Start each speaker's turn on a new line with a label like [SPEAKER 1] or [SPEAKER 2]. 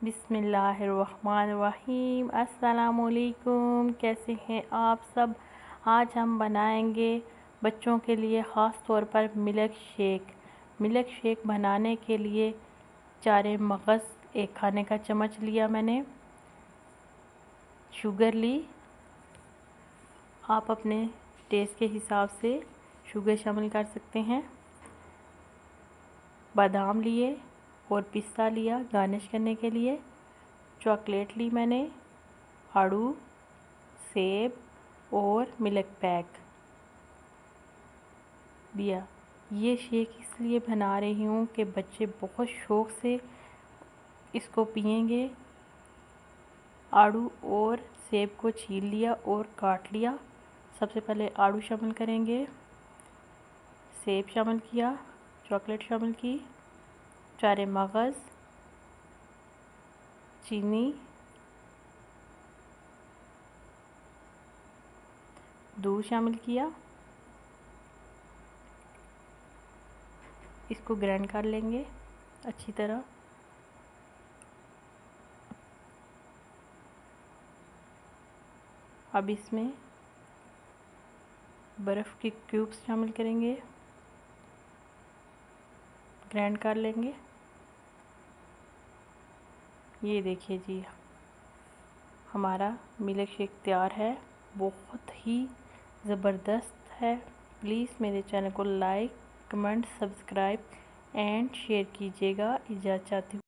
[SPEAKER 1] बिस्मिल्लाहिर्रहमानिर्रहीम। अस्सलामुअलैकुम। कैसे हैं आप सब। आज हम बनाएंगे बच्चों के लिए ख़ास तौर पर मिल्क शेक बनाने के लिए 4 मगज़, 1 खाने का चम्मच लिया मैंने, शुगर ली। आप अपने टेस्ट के हिसाब से शुगर शामिल कर सकते हैं। बादाम लिए और पिस्ता लिया गार्निश करने के लिए। चॉकलेट ली मैंने, आड़ू, सेब और मिल्क पैक लिया। ये शेक इसलिए बना रही हूँ कि बच्चे बहुत शौक़ से इसको पिएंगे। आड़ू और सेब को छील लिया और काट लिया। सबसे पहले आड़ू शामिल करेंगे, सेब शामिल किया, चॉकलेट शामिल की, 4 मगज़, चीनी, दूध शामिल किया। इसको ग्राइंड कर लेंगे अच्छी तरह। अब इसमें बर्फ़ के क्यूब्स शामिल करेंगे, ग्राइंड कर लेंगे। ये देखिए जी, हमारा मिल्क शेक तैयार है। बहुत ही ज़बरदस्त है। प्लीज़ मेरे चैनल को like, comment, subscribe and share कीजिएगा। इजाज़त चाहती हूँ।